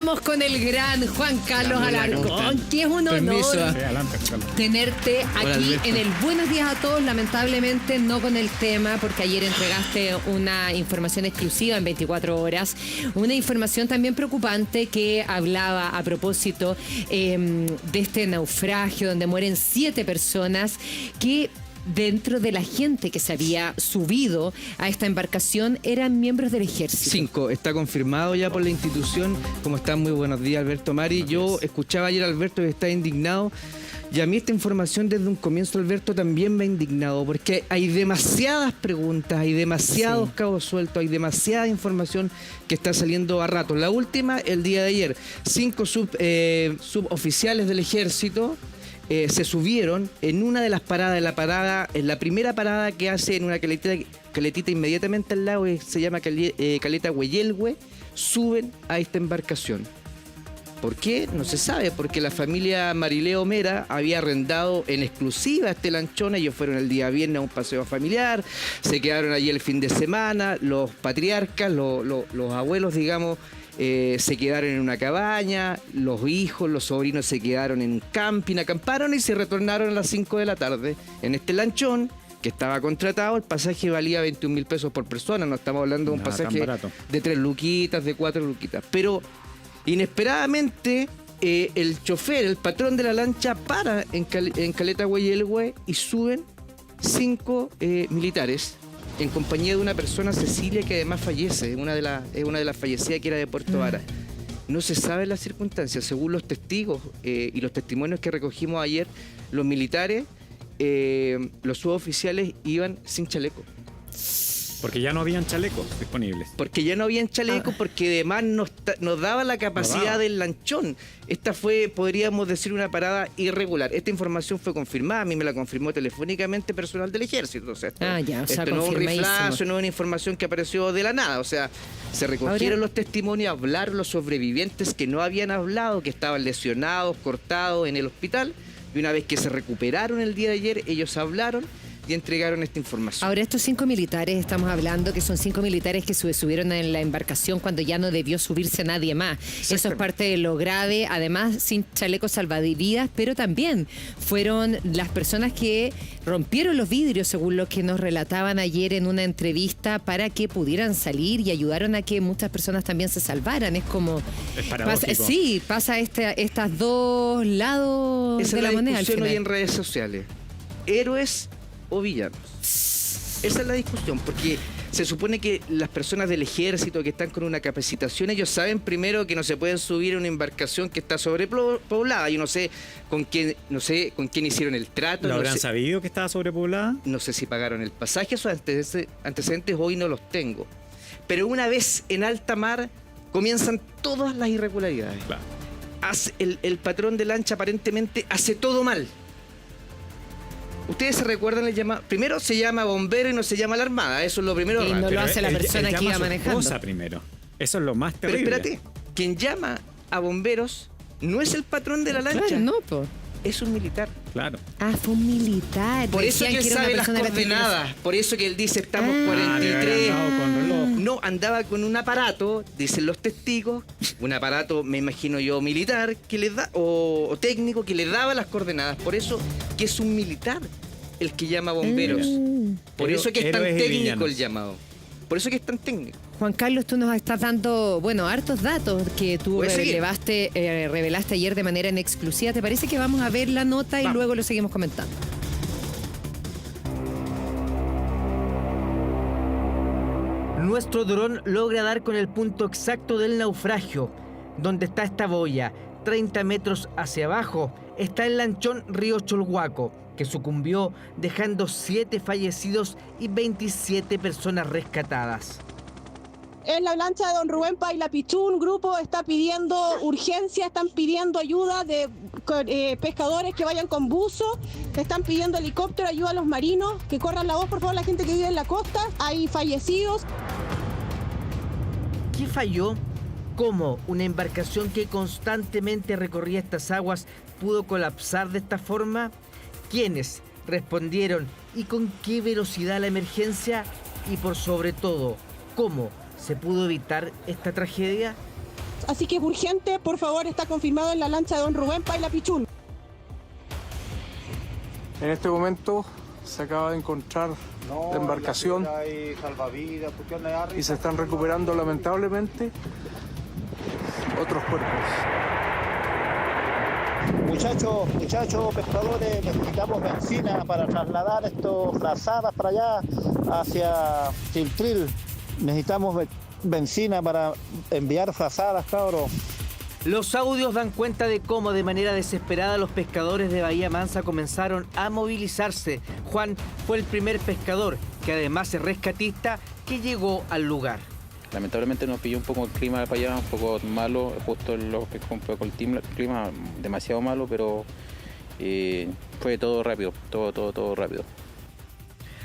Estamos con el gran Juan Carlos Alarcón, que es un honor tenerte aquí en el Buenos Días a Todos. Lamentablemente no con el tema, porque ayer entregaste una información exclusiva en 24 horas, una información también preocupante que hablaba a propósito de este naufragio donde mueren 7 personas que... Dentro de la gente que se había subido a esta embarcación eran miembros del ejército. 5, está confirmado ya por la institución. ¿Cómo están? Muy buenos días, Alberto Mari. Yo escuchaba ayer a Alberto que está indignado. Y a mí esta información desde un comienzo, Alberto, también me ha indignado, porque hay demasiadas preguntas, hay demasiados cabos sueltos, hay demasiada información que está saliendo a ratos. La última, el día de ayer, 5 suboficiales del ejército se subieron en una de las paradas, en la primera parada que hace en una caletita inmediatamente al lado, se llama Caleta Hueyelhue, suben a esta embarcación. ¿Por qué? No se sabe, porque la familia Marileo Mera había arrendado en exclusiva este lanchón. Ellos fueron el día viernes a un paseo familiar, se quedaron allí el fin de semana, los patriarcas, los abuelos, digamos, se quedaron en una cabaña, los hijos, los sobrinos se quedaron en un camping, acamparon y se retornaron a las 5 de la tarde en este lanchón que estaba contratado. El pasaje valía 21.000 pesos por persona, no estamos hablando de un pasaje de 3 luquitas, de 4 luquitas. Pero inesperadamente el chofer, el patrón de la lancha, para en Caleta Hueyelhue y suben 5 militares en compañía de una persona, Cecilia, que además fallece, es una de las fallecidas que era de Puerto Vara. No se sabe las circunstancias, según los testigos y los testimonios que recogimos ayer, los militares, los suboficiales iban sin chaleco. Porque ya no habían chalecos disponibles. Porque ya no habían chalecos, porque además nos daba la capacidad del lanchón. Esta fue, podríamos decir, una parada irregular. Esta información fue confirmada, a mí me la confirmó telefónicamente personal del ejército. O sea, esto no es un riflazo, no es una información que apareció de la nada. O sea, se recogieron los testimonios, hablaron los sobrevivientes que no habían hablado, que estaban lesionados, cortados en el hospital. Y una vez que se recuperaron el día de ayer, ellos hablaron y entregaron esta información. Ahora, estos 5 militares, estamos hablando que son 5 militares que subieron en la embarcación cuando ya no debió subirse nadie más. Eso es parte de lo grave, además sin chalecos salvavidas, pero también fueron las personas que rompieron los vidrios, según lo que nos relataban ayer en una entrevista, para que pudieran salir y ayudaron a que muchas personas también se salvaran. Es como... Es paradójico. Pasa estas dos lados de la moneda. Esa es la discusión hoy en redes sociales. Héroes o villanos. Esa es la discusión, porque se supone que las personas del ejército que están con una capacitación, ellos saben primero que no se pueden subir a una embarcación que está sobrepoblada. Yo no sé con quién hicieron el trato. ¿Lo habrán sabido que estaba sobrepoblada? No sé si pagaron el pasaje, esos antecedentes hoy no los tengo. Pero una vez en alta mar comienzan todas las irregularidades. Claro. El patrón de lancha aparentemente hace todo mal. Ustedes se recuerdan el llamado. Primero se llama bombero y no se llama la armada. Eso es lo primero. Y no lo hace la persona que iba manejando. Cosa primero. Eso es lo más terrible. Pero espérate, quien llama a bomberos no es el patrón de la lancha. Claro, no, po. Es un militar. Claro. Ah, fue un militar. Por eso que él sabe las coordenadas. Por eso que él dice estamos 43. Con reloj. No, andaba con un aparato, dicen los testigos, un aparato, me imagino yo, militar, que les da, o técnico, que le daba las coordenadas. Por eso que es un militar el que llama a bomberos. Por eso que es tan técnico el llamado. Por eso que es tan técnico. Juan Carlos, tú nos estás dando, hartos datos que tú revelaste ayer de manera en exclusiva. ¿Te parece que vamos a ver la nota y luego lo seguimos comentando? Nuestro dron logra dar con el punto exacto del naufragio, donde está esta boya. 30 metros hacia abajo está el lanchón Río Cholhuaco, que sucumbió dejando 7 fallecidos y 27 personas rescatadas. En la lancha de don Rubén Pailapichú, un grupo está pidiendo urgencia, están pidiendo ayuda de pescadores que vayan con buzo, están pidiendo helicóptero, ayuda a los marinos, que corran la voz, por favor, la gente que vive en la costa. Hay fallecidos. ¿Qué falló? ¿Cómo una embarcación que constantemente recorría estas aguas pudo colapsar de esta forma? ¿Quiénes respondieron y con qué velocidad la emergencia? Y por sobre todo, ¿cómo se pudo evitar esta tragedia? así que es urgente, por favor, está confirmado en la lancha de don Rubén Paila Pichún. En este momento se acaba de encontrar la embarcación y se están recuperando lamentablemente otros cuerpos. Muchachos, pescadores, necesitamos benzina para trasladar estos frazadas para allá hacia Chiltril. Necesitamos benzina para enviar frazadas, cabros. Los audios dan cuenta de cómo de manera desesperada los pescadores de Bahía Mansa comenzaron a movilizarse. Juan fue el primer pescador, que además es rescatista, que llegó al lugar. Lamentablemente nos pilló un poco el clima para allá, un poco malo, justo el clima demasiado malo, pero fue todo rápido, todo rápido.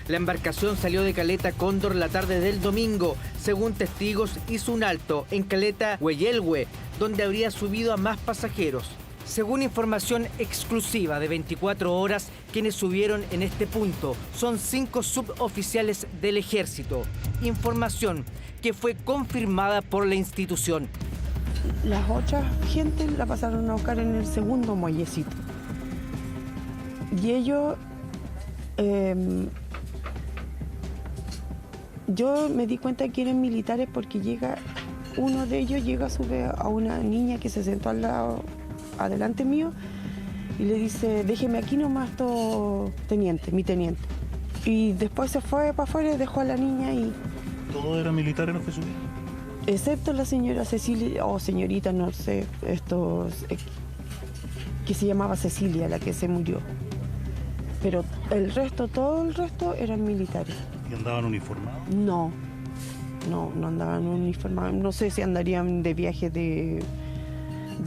La embarcación salió de Caleta Cóndor la tarde del domingo. Según testigos, hizo un alto en Caleta Hueyelhue, donde habría subido a más pasajeros. Según información exclusiva de 24 horas, quienes subieron en este punto son 5 suboficiales del Ejército. Información que fue confirmada por la institución. Las otras gente la pasaron a buscar en el segundo muellecito. Y ellos... yo me di cuenta que eran militares porque uno de ellos sube a una niña que se sentó al lado, adelante mío, y le dice, déjeme aquí nomás, mi teniente. Y después se fue para afuera y dejó a la niña y... ¿Todos eran militares los que subieron? Excepto la señora Cecilia, o señorita, no sé, que se llamaba Cecilia, la que se murió. Pero todo el resto eran militares. ¿Y andaban uniformados? No andaban uniformados. No sé si andarían de viaje de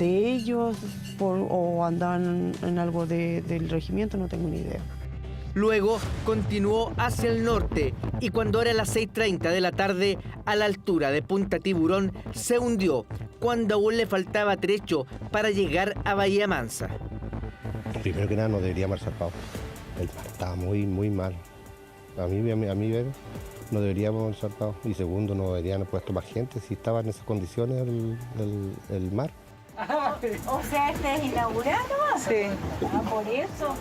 ellos o andaban en algo del regimiento, no tengo ni idea. Luego continuó hacia el norte y cuando era las 6:30 de la tarde, a la altura de Punta Tiburón, se hundió cuando aún le faltaba trecho para llegar a Bahía Mansa. Primero que nada, no debería haber zarpado. El mar estaba muy mal. A mí ver, no deberíamos haber zarpado. Y segundo, no deberían haber puesto más gente si estaba en esas condiciones el mar. O sea, ¿este es inaugurado? Sí. Por eso.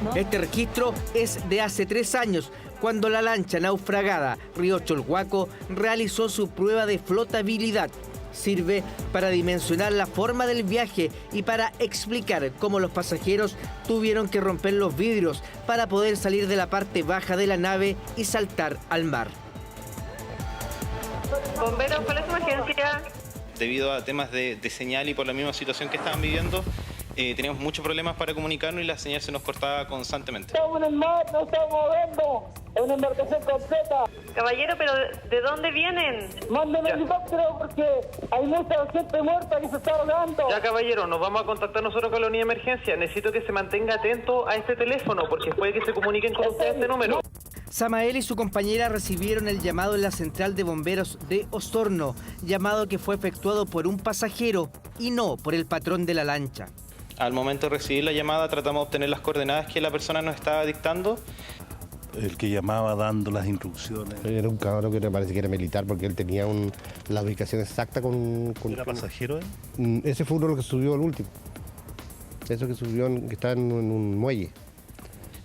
¿No? Este registro es de hace 3 años, cuando la lancha naufragada Río Cholhuaco realizó su prueba de flotabilidad. Sirve para dimensionar la forma del viaje y para explicar cómo los pasajeros tuvieron que romper los vidrios para poder salir de la parte baja de la nave y saltar al mar. Bomberos, ¿cuál es su emergencia? Debido a temas de señal y por la misma situación que estaban viviendo, teníamos muchos problemas para comunicarnos y la señal se nos cortaba constantemente. Estamos en el mar, no estamos moviendo. Es una embarcación completa. Caballero, ¿pero de dónde vienen? Mándenme un helicóptero porque hay mucha gente muerta que se está ahogando. Ya, caballero, nos vamos a contactar nosotros con la unidad de emergencia. Necesito que se mantenga atento a este teléfono porque puede que se comuniquen con usted a este número. Samael y su compañera recibieron el llamado en la central de bomberos de Osorno, llamado que fue efectuado por un pasajero y no por el patrón de la lancha. Al momento de recibir la llamada tratamos de obtener las coordenadas que la persona nos estaba dictando. El que llamaba dando las instrucciones. Era un cabrón que me parece que era militar porque él tenía la ubicación exacta con ¿Era pasajero? Ese fue uno de los que subió el último. Eso que subió, que está en un muelle.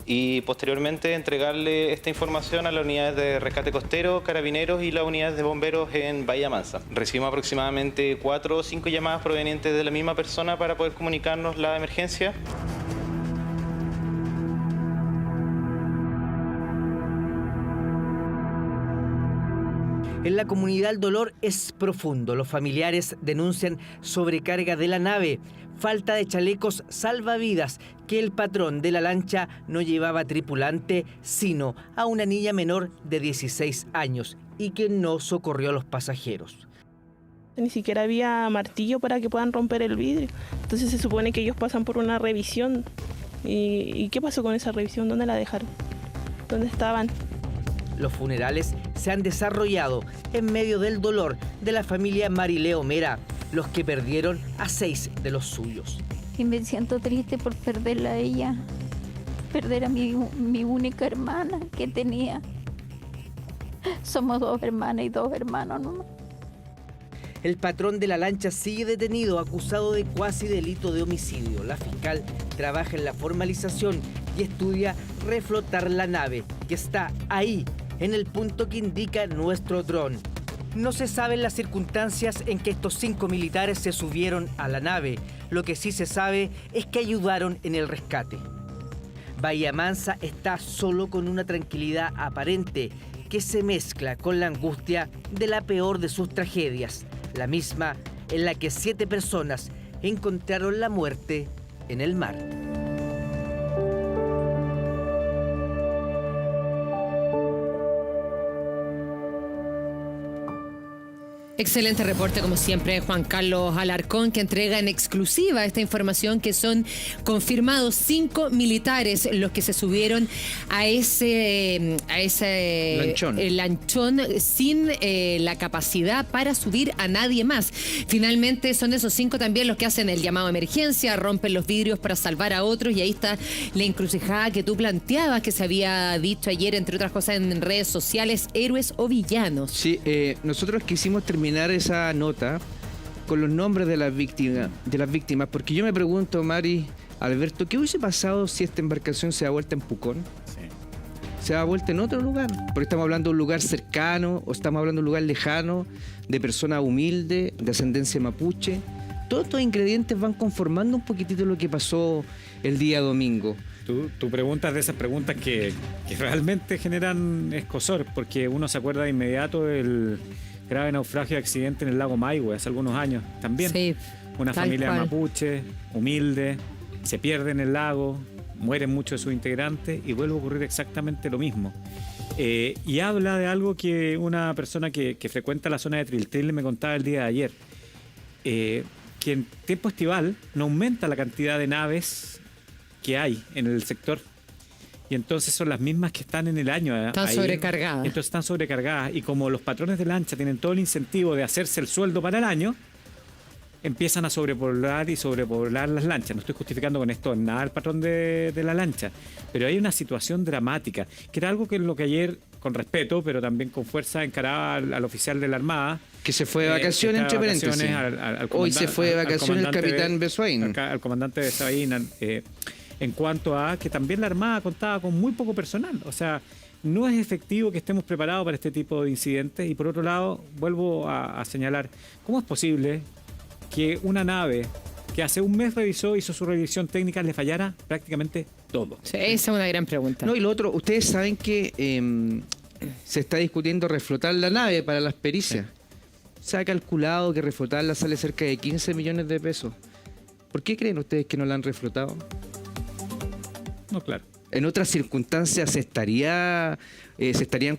Y posteriormente entregarle esta información a las unidades de rescate costero, carabineros y las unidades de bomberos en Bahía Mansa. Recibimos aproximadamente 4 o 5 llamadas provenientes de la misma persona para poder comunicarnos la emergencia. En la comunidad el dolor es profundo. Los familiares denuncian sobrecarga de la nave, falta de chalecos salvavidas, que el patrón de la lancha no llevaba tripulante, sino a una niña menor de 16 años y que no socorrió a los pasajeros. Ni siquiera había martillo para que puedan romper el vidrio. Entonces se supone que ellos pasan por una revisión. ¿Y qué pasó con esa revisión? ¿Dónde la dejaron? ¿Dónde estaban? Los funerales se han desarrollado en medio del dolor de la familia Marileo Mera, los que perdieron a 6 de los suyos. Y me siento triste por perderla a ella, perder a mi única hermana que tenía. Somos 2 hermanas y 2 hermanos nomás. El patrón de la lancha sigue detenido, acusado de cuasi delito de homicidio. La fiscal trabaja en la formalización y estudia reflotar la nave, que está ahí, en el punto que indica nuestro dron. No se saben las circunstancias en que estos 5 militares se subieron a la nave. Lo que sí se sabe es que ayudaron en el rescate. Bahía Mansa está solo con una tranquilidad aparente que se mezcla con la angustia de la peor de sus tragedias, la misma en la que 7 personas encontraron la muerte en el mar. Excelente reporte, como siempre, Juan Carlos Alarcón, que entrega en exclusiva esta información, que son confirmados 5 militares los que se subieron a ese lanchón sin la capacidad para subir a nadie más. Finalmente son esos 5 también los que hacen el llamado de emergencia, rompen los vidrios para salvar a otros, y ahí está la encrucijada que tú planteabas, que se había dicho ayer, entre otras cosas, en redes sociales, héroes o villanos. Sí, nosotros quisimos terminar esa nota con los nombres de las víctimas, porque yo me pregunto, Mari, Alberto, ¿qué hubiese pasado si esta embarcación se da vuelta en Pucón? Sí. Se da vuelta en otro lugar, porque estamos hablando de un lugar cercano o estamos hablando de un lugar lejano, de personas humildes, de ascendencia mapuche. Todos estos ingredientes van conformando un poquitito lo que pasó el día domingo. Tú preguntas de esas preguntas que realmente generan escozor, porque uno se acuerda de inmediato del grave naufragio y accidente en el lago Maihue hace algunos años también. Sí, una familia mapuche, humilde, se pierde en el lago, mueren muchos de sus integrantes y vuelve a ocurrir exactamente lo mismo. Y habla de algo que una persona que frecuenta la zona de Triltril me contaba el día de ayer, que en tiempo estival no aumenta la cantidad de naves que hay en el sector. Y entonces son las mismas que están en el año. Están sobrecargadas. Entonces están sobrecargadas. Y como los patrones de lancha tienen todo el incentivo de hacerse el sueldo para el año, empiezan a sobrepoblar las lanchas. No estoy justificando con esto nada el patrón de la lancha, pero hay una situación dramática, que era algo que en lo que ayer, con respeto, pero también con fuerza, encaraba al oficial de la Armada. Que se fue de vacaciones, entre paréntesis. Hoy se fue de vacaciones el capitán Besuain. Al comandante de Sabaín, en cuanto a que también la Armada contaba con muy poco personal. O sea, no es efectivo que estemos preparados para este tipo de incidentes. Y por otro lado, vuelvo a señalar, ¿cómo es posible que una nave que hace un mes hizo su revisión técnica, le fallara prácticamente todo? Sí, esa es una gran pregunta. No, y lo otro, ustedes saben que se está discutiendo reflotar la nave para las pericias. Sí. Se ha calculado que reflotarla sale cerca de 15 millones de pesos. ¿Por qué creen ustedes que no la han reflotado? No, claro. En otras circunstancias se estarían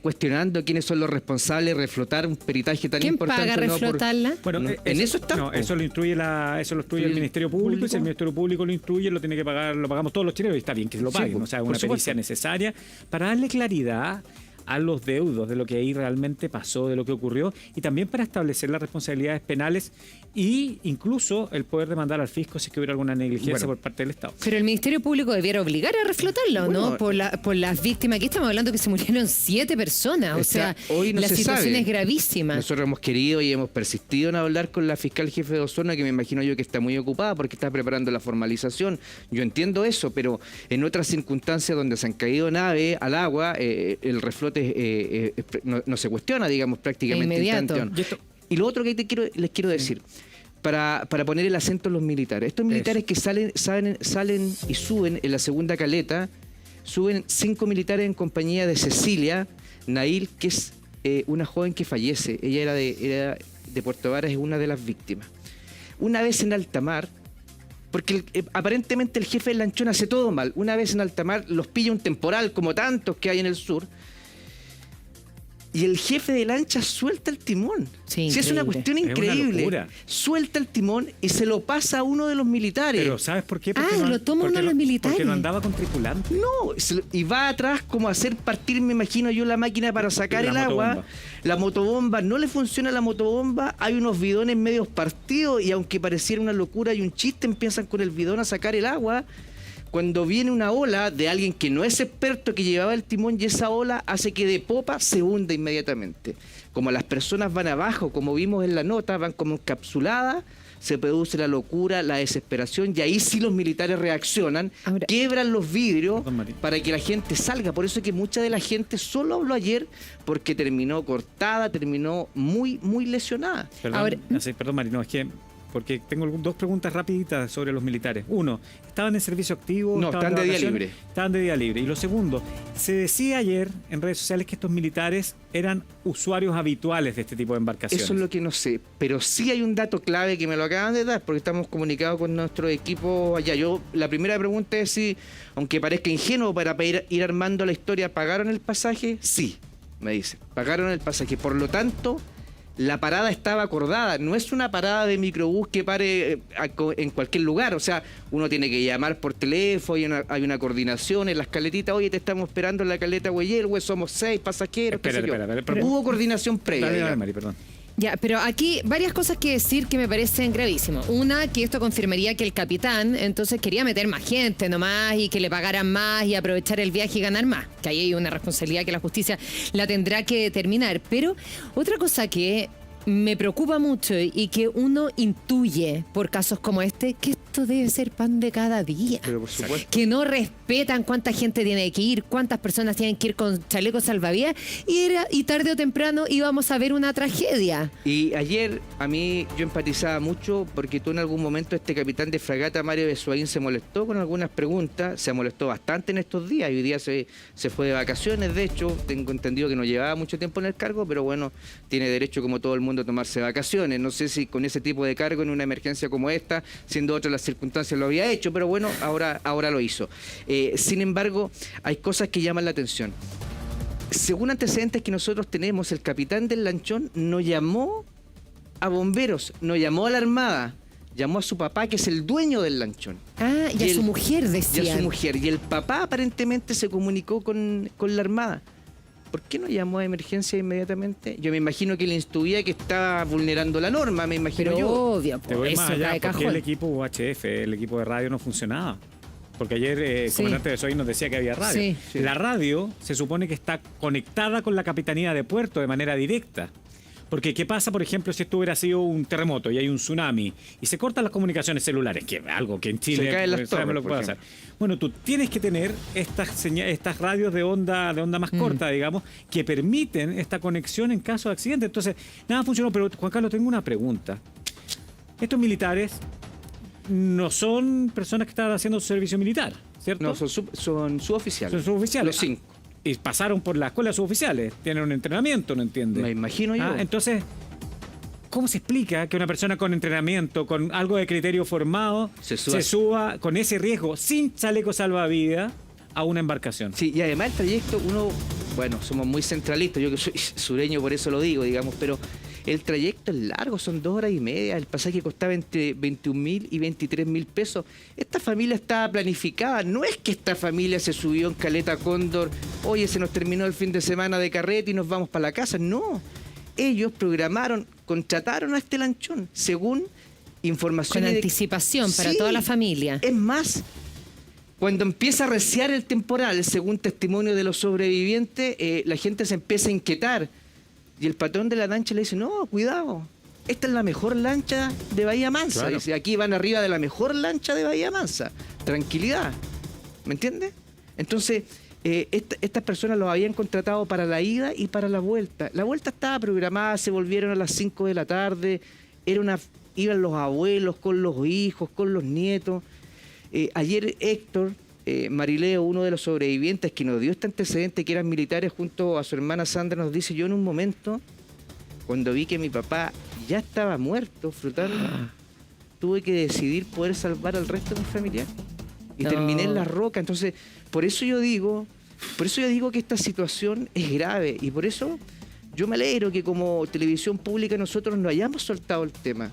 cuestionando quiénes son los responsables de reflotar un peritaje tan importante. ¿Quién paga reflotarla? Bueno, en eso está. No, eso lo instruye el Ministerio Público, y si el Ministerio Público lo instruye, lo tiene que pagar, lo pagamos todos los chilenos, y está bien que lo paguen. Sí, o sea, una pericia necesaria para darle claridad a los deudos de lo que ahí realmente pasó, de lo que ocurrió, y también para establecer las responsabilidades penales y incluso el poder demandar al fisco si es que hubiera alguna negligencia por parte del Estado. Pero el Ministerio Público debiera obligar a reflotarlo, ¿no? Por las víctimas. Aquí estamos hablando que se murieron 7 personas. O sea, hoy la situación es gravísima. Nosotros hemos querido y hemos persistido en hablar con la fiscal jefe de Osorno, que me imagino yo que está muy ocupada porque está preparando la formalización. Yo entiendo eso, pero en otras circunstancias donde se han caído naves al agua, el reflote no se cuestiona, digamos, prácticamente inmediato. Y lo otro que les quiero decir, para poner el acento en los militares. Estos militares que salen y suben en la segunda caleta, suben 5 militares en compañía de Cecilia Nail, que es una joven que fallece. Ella era de Puerto Varas, es una de las víctimas. Una vez en alta mar, porque aparentemente el jefe del lanchón hace todo mal, una vez en alta mar los pilla un temporal, como tantos que hay en el sur, y el jefe de lancha suelta el timón. Sí, es una cuestión increíble. Una suelta el timón y se lo pasa a uno de los militares. Pero ¿sabes por qué? Lo toma uno de los militares. Porque no andaba con tripulante. No, y va atrás como a hacer partir, me imagino yo, la máquina para sacar el agua. La motobomba, no le funciona la motobomba, hay unos bidones medios partidos y aunque pareciera una locura y un chiste, empiezan con el bidón a sacar el agua. cuando viene una ola de alguien que no es experto, que llevaba el timón, y esa ola hace que de popa se hunda inmediatamente. Como las personas van abajo, como vimos en la nota, van como encapsuladas, se produce la locura, la desesperación, y ahí sí los militares reaccionan, quiebran los vidrios para que la gente salga. Por eso es que mucha de la gente solo habló ayer porque terminó cortada, terminó muy, muy lesionada. Perdón, Mari, no, es que porque tengo dos preguntas rapiditas sobre los militares. Uno, ¿estaban en servicio activo? No, están de día libre. Estaban de día libre. Y lo segundo, se decía ayer en redes sociales que estos militares eran usuarios habituales de este tipo de embarcaciones. Eso es lo que no sé, pero sí hay un dato clave que me lo acaban de dar, porque estamos comunicados con nuestro equipo allá. La primera pregunta es si, aunque parezca ingenuo para ir armando la historia, ¿pagaron el pasaje? Sí, me dicen, pagaron el pasaje. Por lo tanto, la parada estaba acordada, no es una parada de microbús que pare en cualquier lugar. O sea, uno tiene que llamar por teléfono, hay una coordinación en las caletitas. Oye, te estamos esperando en la caleta Hueyelhue, somos 6 pasajeros. Espera, hubo coordinación previa. Dale, Mari, perdón. Ya, pero aquí varias cosas que decir que me parecen gravísimas. Una, que esto confirmaría que el capitán entonces quería meter más gente nomás y que le pagaran más y aprovechar el viaje y ganar más. Que ahí hay una responsabilidad que la justicia la tendrá que determinar. Pero otra cosa que me preocupa mucho y que uno intuye por casos como este, que esto debe ser pan de cada día. Pero por supuesto. Que no respetan cuánta gente tiene que ir, cuántas personas tienen que ir con chalecos salvavidas, y tarde o temprano íbamos a ver una tragedia. Y ayer a mí yo empatizaba mucho porque tú en algún momento este capitán de fragata, Mario Besuaín, se molestó con algunas preguntas, se molestó bastante en estos días, y hoy día se fue de vacaciones. De hecho, tengo entendido que no llevaba mucho tiempo en el cargo, pero bueno, tiene derecho como todo el mundo a tomarse vacaciones. No sé si con ese tipo de cargo en una emergencia como esta, siendo otras las circunstancias, lo había hecho, pero bueno, ahora lo hizo. Sin embargo, hay cosas que llaman la atención. Según antecedentes que nosotros tenemos, el capitán del lanchón no llamó a bomberos, no llamó a la Armada, llamó a su papá, que es el dueño del lanchón. Y a su mujer, decía. Y a su mujer. Y el papá aparentemente se comunicó con la Armada. ¿Por qué no llamó a emergencia inmediatamente? Yo me imagino que le instruía que estaba vulnerando la norma, me imagino. Pero yo. Obvio, te voy más allá, porque el equipo UHF, el equipo de radio, no funcionaba. Porque ayer el comandante de SOI nos decía que había radio. Sí. La radio se supone que está conectada con la Capitanía de Puerto de manera directa. Porque ¿qué pasa, por ejemplo, si esto hubiera sido un terremoto y hay un tsunami y se cortan las comunicaciones celulares, que es algo que en Chile se caen las torres, lo puede hacer? Bueno, tú tienes que tener estas radios de onda más corta, digamos, que permiten esta conexión en caso de accidente. Entonces, nada funcionó. Pero, Juan Carlos, tengo una pregunta. Estos militares no son personas que estaban haciendo su servicio militar, ¿cierto? No, son suboficiales. Son suboficiales. Los 5. Y pasaron por la escuela de suboficiales. Tienen un entrenamiento, ¿no entiendes? Me imagino yo. Entonces, ¿cómo se explica que una persona con entrenamiento, con algo de criterio formado, se suba con ese riesgo, sin chaleco salvavidas, a una embarcación? Sí, y además el trayecto, somos muy centralistas, yo que soy sureño, por eso lo digo, digamos, pero el trayecto es largo, son 2 horas y media, el pasaje costaba entre 21.000 y 23.000 pesos. Esta familia estaba planificada, no es que esta familia se subió en Caleta Cóndor, oye, se nos terminó el fin de semana de carrete y nos vamos para la casa, no. Ellos programaron, contrataron a este lanchón, según información... Con anticipación para toda la familia. Es más, cuando empieza a reciar el temporal, según testimonio de los sobrevivientes, la gente se empieza a inquietar. Y el patrón de la lancha le dice, no, cuidado, esta es la mejor lancha de Bahía Mansa. Claro. Dice, aquí van arriba de la mejor lancha de Bahía Mansa. Tranquilidad. ¿Me entiendes? Entonces, estas personas los habían contratado para la ida y para la vuelta. La vuelta estaba programada, se volvieron a las 5 de la tarde. Iban los abuelos con los hijos, con los nietos. Ayer Héctor... Marileo, uno de los sobrevivientes que nos dio este antecedente, que eran militares, junto a su hermana Sandra, nos dice, yo en un momento, cuando vi que mi papá ya estaba muerto, flotando, tuve que decidir poder salvar al resto de mi familiar. Y terminé en la roca. Entonces, por eso yo digo que esta situación es grave. Y por eso yo me alegro que como televisión pública nosotros no hayamos soltado el tema.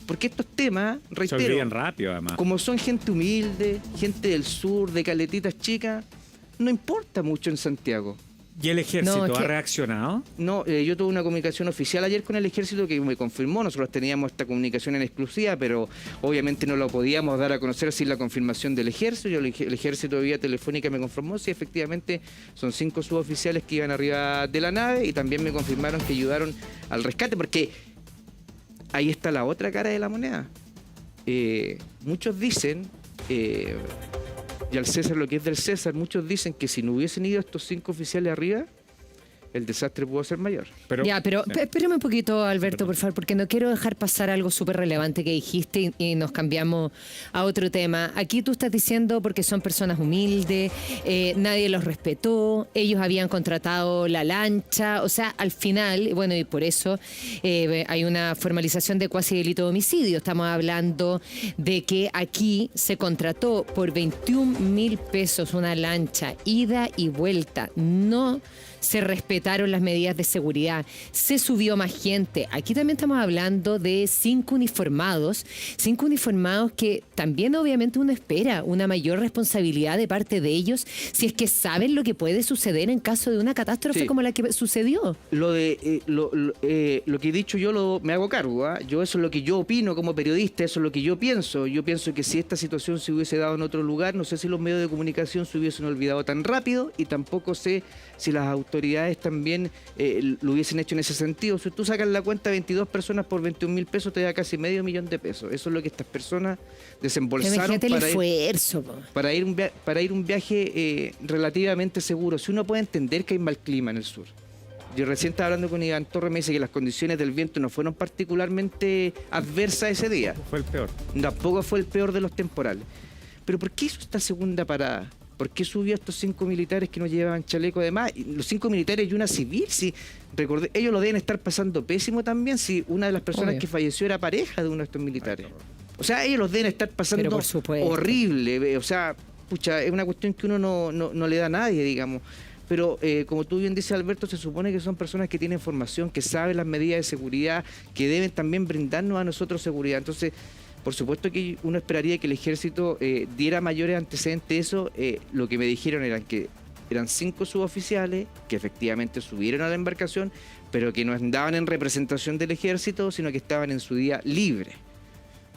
Porque estos temas, reitero, se olvidan rápido, además. Como son gente humilde, gente del sur, de caletitas chicas, no importa mucho en Santiago. ¿Y el ejército No, ha reaccionado? No, yo tuve una comunicación oficial ayer con el ejército que me confirmó. Nosotros teníamos esta comunicación en exclusiva, pero obviamente no lo podíamos dar a conocer sin la confirmación del ejército. El ejército vía telefónica me confirmó si efectivamente son 5 suboficiales que iban arriba de la nave, y también me confirmaron que ayudaron al rescate, porque ahí está la otra cara de la moneda. Muchos dicen, y al César lo que es del César, muchos dicen que si no hubiesen ido estos 5 oficiales arriba, el desastre pudo ser mayor. Pero espérame un poquito, Alberto, por favor, porque no quiero dejar pasar algo súper relevante que dijiste y nos cambiamos a otro tema. Aquí tú estás diciendo porque son personas humildes, nadie los respetó, ellos habían contratado la lancha, o sea, al final, bueno, y por eso hay una formalización de cuasi delito de homicidio. Estamos hablando de que aquí se contrató por 21.000 pesos una lancha, ida y vuelta. No se respetaron las medidas de seguridad, se subió más gente. Aquí también estamos hablando de 5 uniformados que también obviamente uno espera una mayor responsabilidad de parte de ellos si es que saben lo que puede suceder en caso de una catástrofe como la que sucedió. Lo que he dicho yo me hago cargo, ¿eh? Yo eso es lo que yo opino como periodista, eso es lo que yo pienso. Yo pienso que si esta situación se hubiese dado en otro lugar, no sé si los medios de comunicación se hubiesen olvidado tan rápido, y tampoco sé si las autoridades también lo hubiesen hecho en ese sentido. Si tú sacas la cuenta, 22 personas por 21.000 pesos te da casi $500,000 de pesos. Eso es lo que estas personas desembolsaron para ir un viaje relativamente seguro. Si uno puede entender que hay mal clima en el sur. Yo recién estaba hablando con Iván Torres, me dice que las condiciones del viento no fueron particularmente adversas ese día. Fue el peor. Tampoco fue el peor de los temporales. Pero ¿por qué hizo esta segunda parada? ¿Por qué subió a estos 5 militares que no llevaban chaleco? Además, los 5 militares y una civil, si recordé, ellos lo deben estar pasando pésimo también, si una de las personas que falleció era pareja de uno de estos militares. O sea, ellos los deben estar pasando horrible. O sea, pucha, es una cuestión que uno no le da a nadie, digamos. Pero como tú bien dices, Alberto, se supone que son personas que tienen formación, que saben las medidas de seguridad, que deben también brindarnos a nosotros seguridad. Entonces, por supuesto que uno esperaría que el ejército diera mayores antecedentes de eso. Lo que me dijeron eran 5 suboficiales que efectivamente subieron a la embarcación, pero que no andaban en representación del ejército, sino que estaban en su día libre.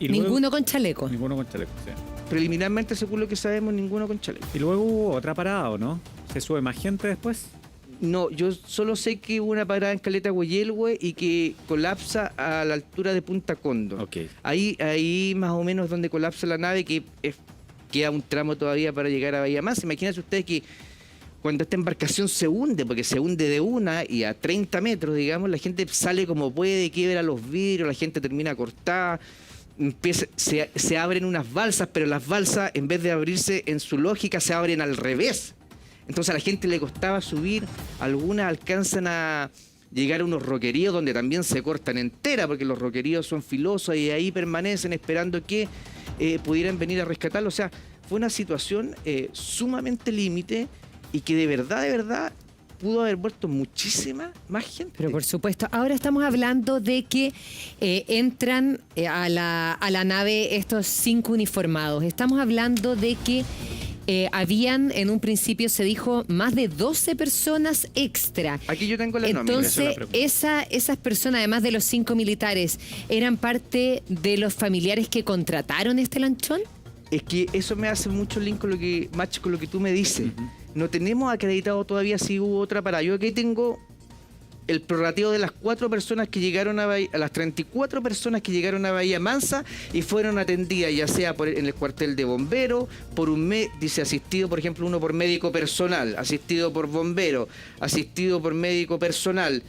Y ninguno con chaleco. Ninguno con chaleco, sí. Preliminarmente, según lo que sabemos, ninguno con chaleco. Y luego hubo otra parada, ¿o no? ¿Se sube más gente después? No, yo solo sé que hubo una parada en Caleta Hueyelhue y que colapsa a la altura de Punta Cóndor. Okay. Ahí más o menos donde colapsa la nave, que queda un tramo todavía para llegar a Bahía Mansa. Imagínense ustedes que cuando esta embarcación se hunde, porque se hunde de una y a 30 metros, digamos, la gente sale como puede, quiebra los vidrios, la gente termina cortada. Se abren unas balsas, pero las balsas, en vez de abrirse en su lógica, se abren al revés. Entonces a la gente le costaba subir, algunas alcanzan a llegar a unos roqueríos donde también se cortan entera, porque los roqueríos son filosos y ahí permanecen esperando que pudieran venir a rescatarlo. O sea, fue una situación sumamente límite y que de verdad pudo haber muerto muchísima más gente. Pero por supuesto, ahora estamos hablando de que entran a la nave estos 5 uniformados. Estamos hablando de que habían, en un principio se dijo, más de 12 personas extra. Aquí yo tengo las nóminas. Entonces, esas personas, además de los 5 militares, ¿eran parte de los familiares que contrataron este lanchón? Es que eso me hace mucho link con lo que tú me dices. No tenemos acreditado todavía si hubo otra parada. Yo aquí tengo el prorrateo de las 4 personas que llegaron a las 34 personas que llegaron a Bahía Mansa y fueron atendidas, ya sea en el cuartel de bomberos, dice asistido, por ejemplo, uno por médico personal, asistido por bombero, asistido por médico personal.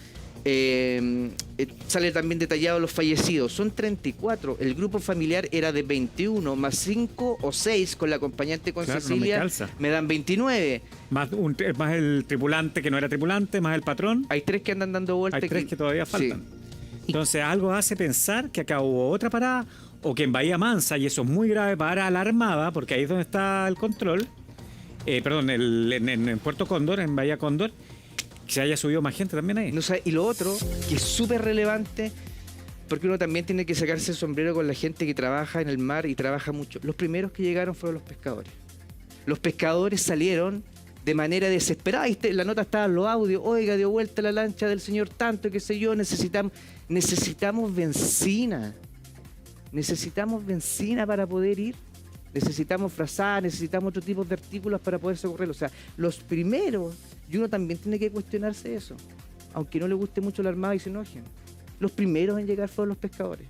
Sale también detallado los fallecidos. Son 34. El grupo familiar era de 21, más 5 o 6 con la acompañante con Cecilia. Me dan 29. Más el tripulante que no era tripulante, más el patrón. Hay 3 que andan dando vueltas. Hay 3 que todavía faltan. Sí. Entonces algo hace pensar que acá hubo otra parada, o que en Bahía Mansa, y eso es muy grave para la Armada, porque ahí es donde está el control, en Puerto Cóndor, en Bahía Cóndor, que se haya subido más gente también ahí. No, y lo otro, que es súper relevante, porque uno también tiene que sacarse el sombrero con la gente que trabaja en el mar y trabaja mucho. Los primeros que llegaron fueron los pescadores. Los pescadores salieron de manera desesperada. La nota estaba en los audios, oiga, dio vuelta la lancha del señor tanto, qué sé yo, necesitamos benzina. Necesitamos benzina para poder ir. Necesitamos frazadas, necesitamos otro tipo de artículos para poder socorrer. O sea, los primeros, y uno también tiene que cuestionarse eso, aunque no le guste mucho la Armada y se enojen. Los primeros en llegar fueron los pescadores.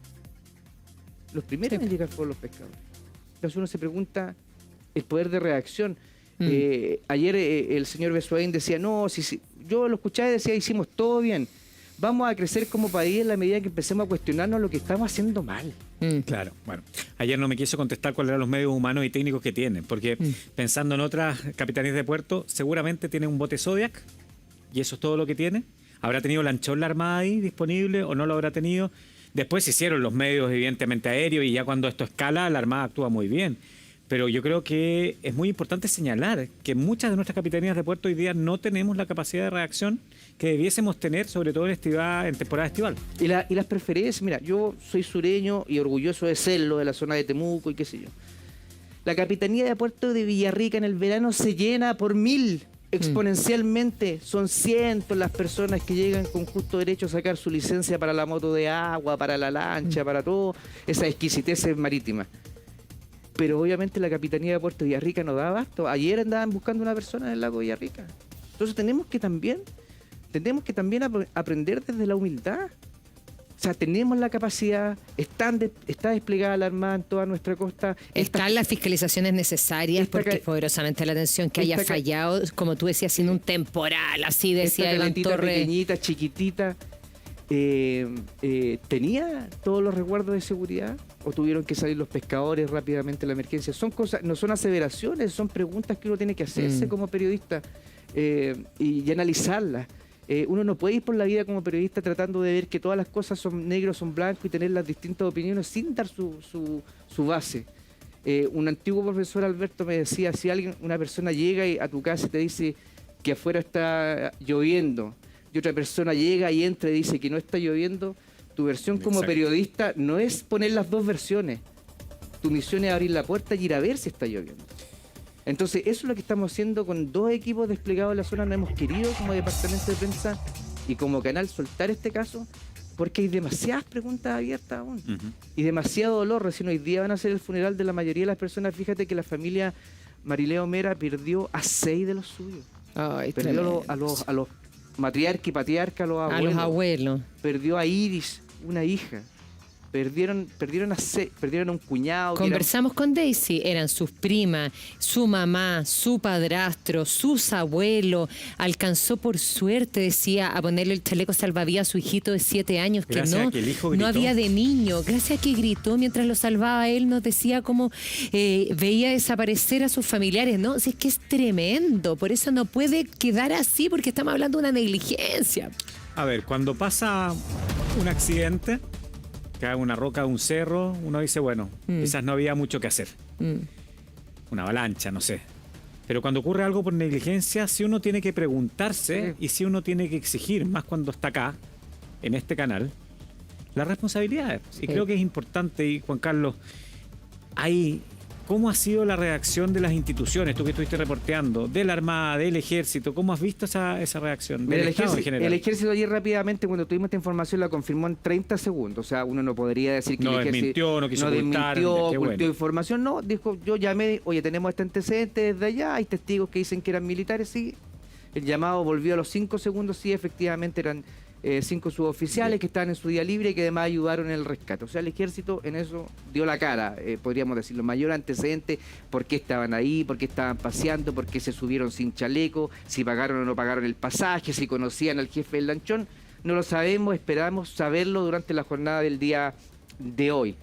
Los primeros en llegar fueron los pescadores. Entonces uno se pregunta el poder de reacción. Ayer el señor Besuain decía, no, si, yo lo escuchaba y decía, hicimos todo bien. Vamos a crecer como país en la medida que empecemos a cuestionarnos lo que estamos haciendo mal. Claro, bueno. Ayer no me quiso contestar cuáles eran los medios humanos y técnicos que tienen, porque pensando en otras capitanías de puerto, seguramente tiene un bote Zodiac y eso es todo lo que tiene. ¿Habrá tenido lanchón la Armada ahí disponible o no lo habrá tenido? Después se hicieron los medios evidentemente aéreos y ya cuando esto escala, la Armada actúa muy bien. Pero yo creo que es muy importante señalar que muchas de nuestras capitanías de puerto hoy día no tenemos la capacidad de reacción que debiésemos tener, sobre todo en temporada estival. Y las preferencias, mira, yo soy sureño y orgulloso de serlo, de la zona de Temuco y qué sé yo. La capitanía de puerto de Villarrica en el verano se llena por 1000 exponencialmente. Son cientos las personas que llegan con justo derecho a sacar su licencia para la moto de agua, para la lancha, para todo, esa exquisitez marítima. Pero obviamente la Capitanía de Puerto Villarrica no da abasto. Ayer andaban buscando una persona en el lago Villarrica. Entonces tenemos que también aprender desde la humildad. O sea, tenemos la capacidad, está desplegada la Armada en toda nuestra costa. Están las fiscalizaciones necesarias, porque es poderosamente la atención que haya fallado, como tú decías, sin un temporal, así decía Iván Torres. Pequeñita, chiquitita. ¿Tenía todos los resguardos de seguridad o tuvieron que salir los pescadores rápidamente en la emergencia? Son cosas, no son aseveraciones, son preguntas que uno tiene que hacerse como periodista y analizarlas. Uno no puede ir por la vida como periodista tratando de ver que todas las cosas son negros, son blancos y tener las distintas opiniones sin dar su base. Un antiguo profesor, Alberto, me decía, si una persona llega a tu casa y te dice que afuera está lloviendo, y otra persona llega y entra y dice que no está lloviendo, tu versión como periodista no es poner las dos versiones. Tu misión es abrir la puerta y ir a ver si está lloviendo. Entonces, eso es lo que estamos haciendo con 2 equipos desplegados en la zona. No hemos querido, como departamento de prensa y como canal, soltar este caso, porque hay demasiadas preguntas abiertas aún. Y demasiado dolor. Recién hoy día van a hacer el funeral de la mayoría de las personas. Fíjate que la familia Marileo Mera perdió a 6 de los suyos. Perdió a los matriarca y patriarca, a los abuelos. Perdió a Iris, una hija. Perdieron a un cuñado. Conversamos con Daisy, eran sus primas, su mamá, su padrastro, sus abuelos. Alcanzó por suerte, decía, a ponerle el chaleco salvavidas a su hijito de 7 años, que no había de niño. Gracias a que gritó mientras lo salvaba él, nos decía cómo veía desaparecer a sus familiares. No, si es que es tremendo, por eso no puede quedar así, porque estamos hablando de una negligencia. A ver, cuando pasa un accidente, cae una roca de un cerro, uno dice, bueno, quizás no había mucho que hacer. Una avalancha, no sé. Pero cuando ocurre algo por negligencia, sí uno tiene que preguntarse y sí uno tiene que exigir, más cuando está acá, en este canal, las responsabilidades. Y creo que es importante, y Juan Carlos, ¿cómo ha sido la reacción de las instituciones, tú que estuviste reporteando, de la Armada, del Ejército? ¿Cómo has visto esa reacción del Estado en general? El Ejército ayer rápidamente, cuando tuvimos esta información, la confirmó en 30 segundos. O sea, uno no podría decir que el Ejército no quiso ocultó información. No, dijo, yo llamé, oye, tenemos este antecedente desde allá, hay testigos que dicen que eran militares, sí. El llamado volvió a los 5 segundos, sí, efectivamente eran 5 suboficiales que estaban en su día libre y que además ayudaron en el rescate. O sea, el Ejército en eso dio la cara, podríamos decirlo. Mayor antecedente, por qué estaban ahí, por qué estaban paseando, por qué se subieron sin chaleco, si pagaron o no pagaron el pasaje, si conocían al jefe del lanchón. No lo sabemos, esperamos saberlo durante la jornada del día de hoy.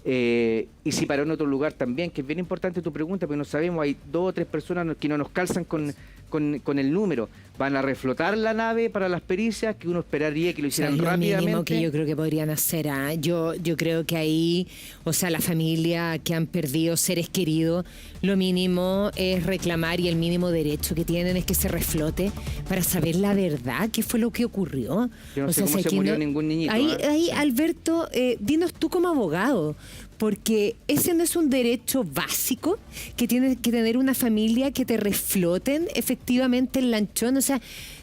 Y si paró en otro lugar también, que es bien importante tu pregunta, porque no sabemos, hay 2 o 3 personas que no nos calzan con el número. Van a reflotar la nave para las pericias, que uno esperaría que lo hicieran rápidamente. Lo mínimo que yo creo que podrían hacer. Yo creo que ahí, o sea, la familia que han perdido seres queridos, lo mínimo es reclamar, y el mínimo derecho que tienen es que se reflote para saber la verdad, qué fue lo que ocurrió. Yo no sé cómo se murió ningún niñito. Ahí, Alberto, dinos tú como abogado, porque ese no es un derecho básico que tienes que tener una familia, que te refloten efectivamente el lanchón. O sea,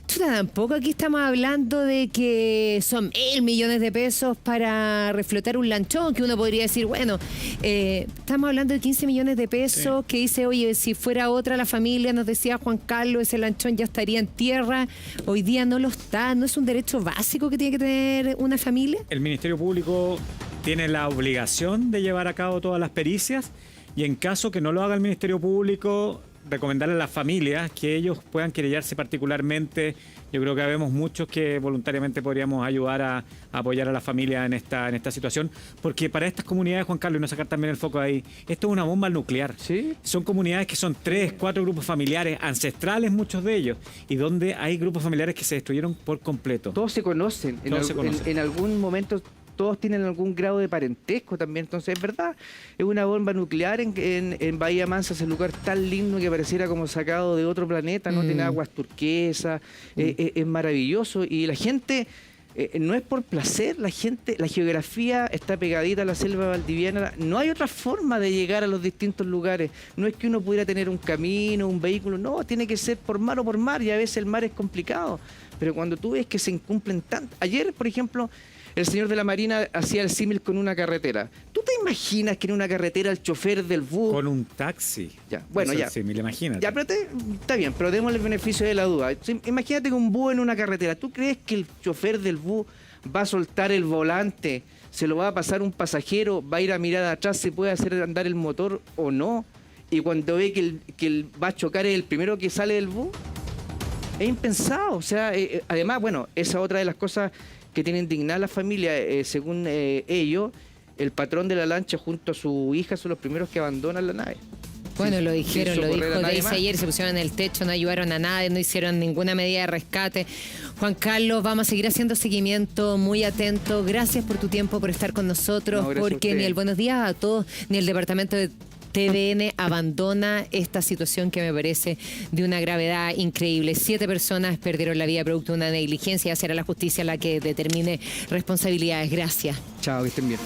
chuta, tampoco aquí estamos hablando de que son 1.000 millones de pesos para reflotar un lanchón, que uno podría decir, bueno, estamos hablando de 15 millones de pesos, que dice, oye, si fuera otra la familia, nos decía Juan Carlos, ese lanchón ya estaría en tierra. Hoy día no lo está. ¿No es un derecho básico que tiene que tener una familia? El Ministerio Público tiene la obligación de llevar a cabo todas las pericias, y en caso que no lo haga el Ministerio Público, recomendarle a las familias que ellos puedan querellarse particularmente. Yo creo que habemos muchos que voluntariamente podríamos ayudar a apoyar a la familia en esta situación, porque para estas comunidades, Juan Carlos, y no sacar también el foco ahí, esto es una bomba nuclear. ¿Sí? Son comunidades que son 3, 4 grupos familiares, ancestrales muchos de ellos, y donde hay grupos familiares que se destruyeron por completo. Todos se conocen. En algún momento todos tienen algún grado de parentesco también. Entonces, es verdad, es una bomba nuclear en Bahía Mansa, ese lugar tan lindo que pareciera como sacado de otro planeta, no tiene aguas turquesas, es maravilloso. Y la gente, no es por placer, la geografía está pegadita a la selva valdiviana, no hay otra forma de llegar a los distintos lugares. No es que uno pudiera tener un camino, un vehículo, no, tiene que ser por mar o por mar, y a veces el mar es complicado. Pero cuando tú ves que se incumplen tanto... Ayer, por ejemplo, el señor de la Marina hacía el símil con una carretera. ¿Tú te imaginas que en una carretera el chofer del bus... Con un taxi. Ya, bueno, ya. Sí, imagínate. Ya, pero está bien, pero démosle el beneficio de la duda. Imagínate que un bus en una carretera. ¿Tú crees que el chofer del bus va a soltar el volante, se lo va a pasar un pasajero, va a ir a mirar atrás, se puede hacer andar el motor o no? Y cuando ve que va a chocar el primero que sale del bus, es impensado. O sea, además, bueno, esa otra de las cosas que tiene indignada a la familia, según ellos, el patrón de la lancha junto a su hija son los primeros que abandonan la nave. Bueno, lo dijeron, lo dijo Daisy ayer, se más. pusieron en el techo, no ayudaron a nadie, no hicieron ninguna medida de rescate. Juan Carlos, vamos a seguir haciendo seguimiento, muy atento. Gracias por tu tiempo, por estar con nosotros, porque ni el Buenos Días a Todos, ni el Departamento de TVN abandona esta situación que me parece de una gravedad increíble. 7 personas perdieron la vida producto de una negligencia, y será la justicia la que determine responsabilidades. Gracias. Chao, que estén bien.